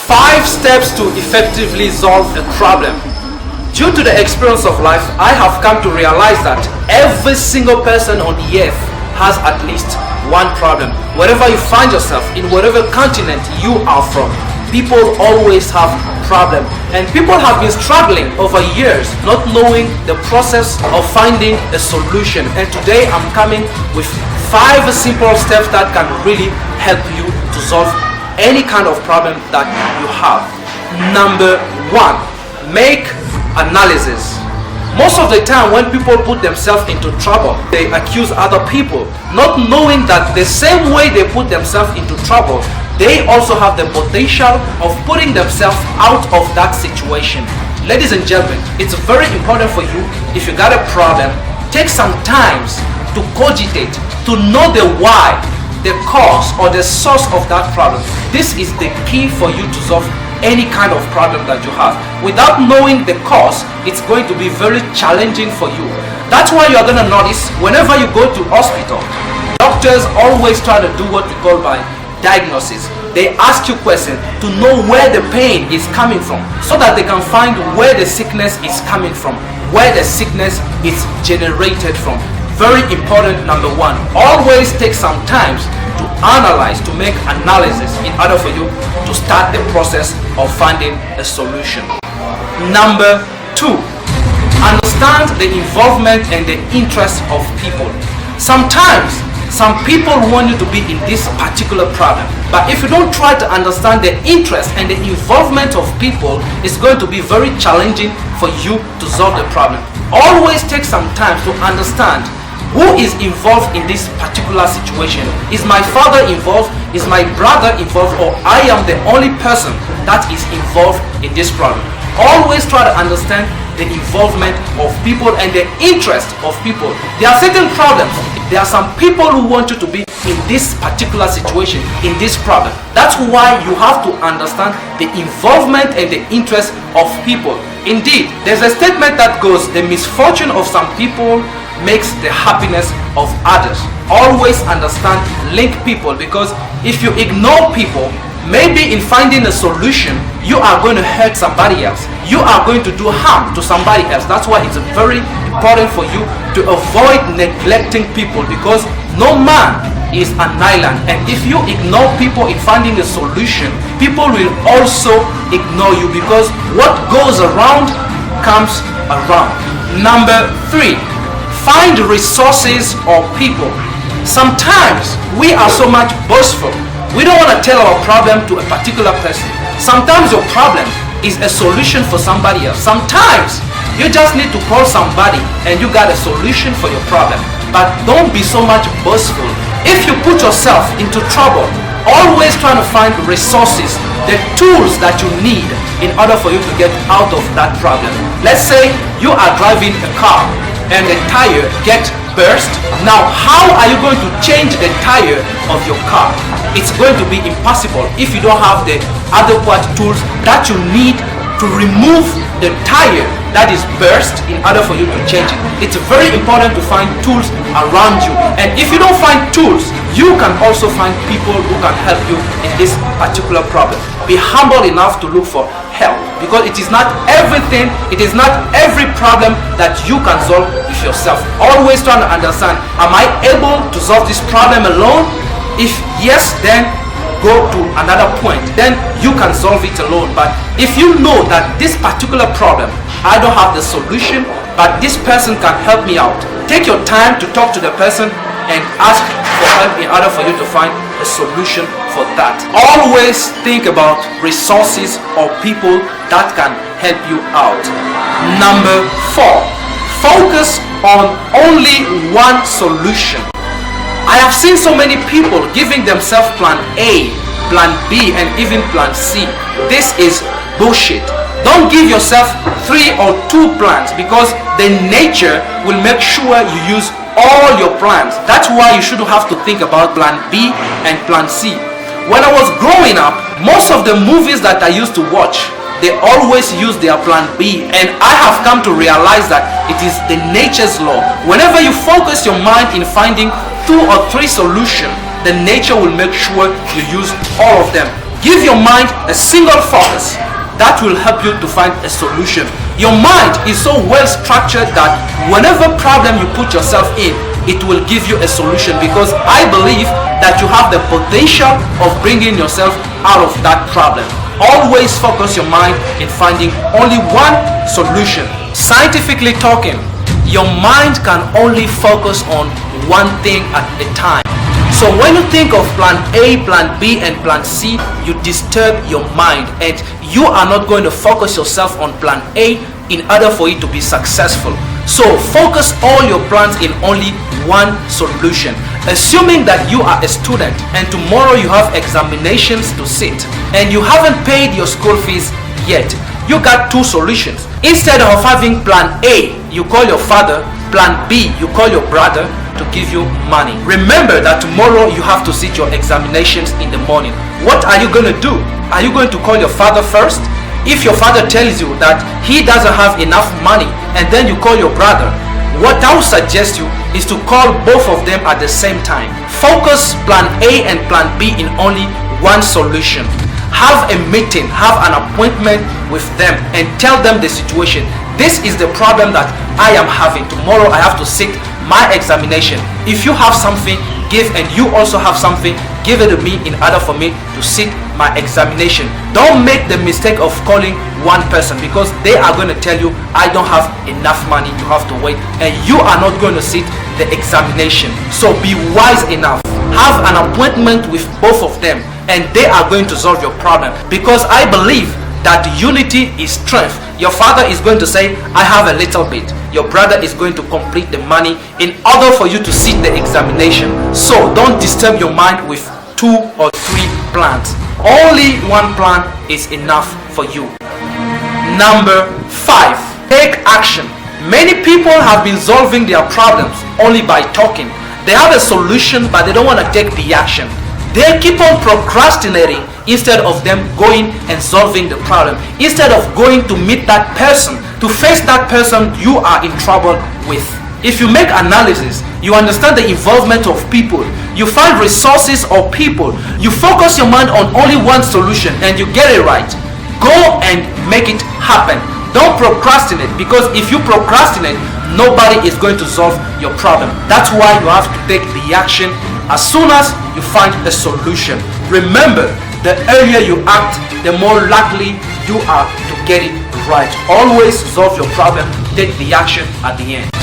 5 steps to effectively solve a problem. Due to the experience of life, I have come to realize that every single person on the earth has at least one problem. Wherever you find yourself, in whatever continent you are from, people always have a problem. And people have been struggling over years, not knowing the process of finding a solution. And today I'm coming with 5 simple steps that can really help you to solve any kind of problem that you have. Number 1, make analysis. Most of the time when people put themselves into trouble, they accuse other people, not knowing that the same way they put themselves into trouble, they also have the potential of putting themselves out of that situation. Ladies and gentlemen, it's very important for you, if you got a problem, take some time to cogitate, to know the why, the cause or the source of that problem. This is the key for you to solve any kind of problem that you have. Without knowing the cause, it's going to be very challenging for you. That's why you're going to notice whenever you go to hospital, doctors always try to do what we call by diagnosis. They ask you questions to know where the pain is coming from, so that they can find where the sickness is coming from, where the sickness is generated from. Very important. Number 1, always take some time to analyze, to make analysis in order for you to start the process of finding a solution. Number 2, understand the involvement and the interest of people. Sometimes some people want you to be in this particular problem, but if you don't try to understand the interest and the involvement of people, it's going to be very challenging for you to solve the problem. Always take some time to understand who is involved in this particular situation. Is my father involved? Is my brother involved? Or I am the only person that is involved in this problem? Always try to understand the involvement of people and the interest of people. There are certain problems. There are some people who want you to be in this particular situation, in this problem. That's why you have to understand the involvement and the interest of people. Indeed, there's a statement that goes, the misfortune of some people makes the happiness of others. Always understand, link people, because if you ignore people, maybe in finding a solution, you are going to hurt somebody else. You are going to do harm to somebody else. That's why it's very important for you to avoid neglecting people, because no man is an island. And if you ignore people in finding a solution, people will also ignore you, because what goes around comes around. Number 3, find resources or people. Sometimes we are so much boastful. We don't want to tell our problem to a particular person. Sometimes your problem is a solution for somebody else. Sometimes you just need to call somebody and you got a solution for your problem. But don't be so much boastful. If you put yourself into trouble, always trying to find resources, the tools that you need in order for you to get out of that problem. Let's say you are driving a car and the tire gets burst. Now, how are you going to change the tire of your car? It's going to be impossible if you don't have the adequate tools that you need to remove the tire that is burst in order for you to change it. It's very important to find tools around you. And if you don't find tools, you can also find people who can help you in this particular problem. Be humble enough to look for help, because it is not everything, it is not every problem that you can solve with yourself. Always trying to understand, am I able to solve this problem alone? If yes, then go to another point, then you can solve it alone. But if you know that this particular problem, I don't have the solution, but this person can help me out, take your time to talk to the person and ask for help in order for you to find a solution for that. Always think about resources or people that can help you out. Number 4, focus on only one solution. I have seen so many people giving themselves plan A, plan B, and even plan C. This is bullshit. Don't give yourself 3 or 2 plans, because the nature will make sure you use all your plans. That's why you shouldn't have to think about plan B and plan C. When I was growing up, most of the movies that I used to watch, they always use their plan B, and I have come to realize that it is the nature's law. Whenever you focus your mind in finding 2 or 3 solutions, the nature will make sure you use all of them. Give your mind a single focus. That will help you to find a solution. Your mind is so well structured that whenever problem you put yourself in, it will give you a solution, because I believe that you have the potential of bringing yourself out of that problem. Always focus your mind in finding only one solution. Scientifically talking, your mind can only focus on one thing at a time. So when you think of plan A, plan B, and plan C, you disturb your mind, and you are not going to focus yourself on plan A in order for it to be successful. So focus all your plans in only one solution. Assuming that you are a student and tomorrow you have examinations to sit and you haven't paid your school fees yet, you got two solutions. Instead of having plan A, you call your father, plan B, you call your brother to give you money. Remember that tomorrow you have to sit your examinations in the morning. What are you going to do? Are you going to call your father first? If your father tells you that he doesn't have enough money and then you call your brother, what I would suggest you is to call both of them at the same time. Focus plan A and plan B in only one solution. Have a meeting, have an appointment with them and tell them the situation. This is the problem that I am having. Tomorrow I have to sit my examination. If you have something, give, and you also have something, give it to me in order for me to sit my examination. Don't make the mistake of calling one person, because they are going to tell you, I don't have enough money, you have to wait, and you are not going to sit the examination. So be wise enough. Have an appointment with both of them and they are going to solve your problem, because I believe that unity is strength. Your father is going to say, I have a little bit. Your brother is going to complete the money in order for you to sit the examination. So don't disturb your mind with 2 or 3 plans. Only one plan is enough for you. Number 5, take action. Many people have been solving their problems only by talking. They have a solution, but they don't want to take the action. They keep on procrastinating instead of them going and solving the problem. Instead of going to meet that person, to face that person you are in trouble with. If you make analysis, you understand the involvement of people, you find resources or people, you focus your mind on only one solution and you get it right. Go and make it happen. Don't procrastinate, because if you procrastinate, nobody is going to solve your problem. That's why you have to take the action as soon as you find a solution. Remember, the earlier you act, the more likely you are to get it right. Always solve your problem, take the action at the end.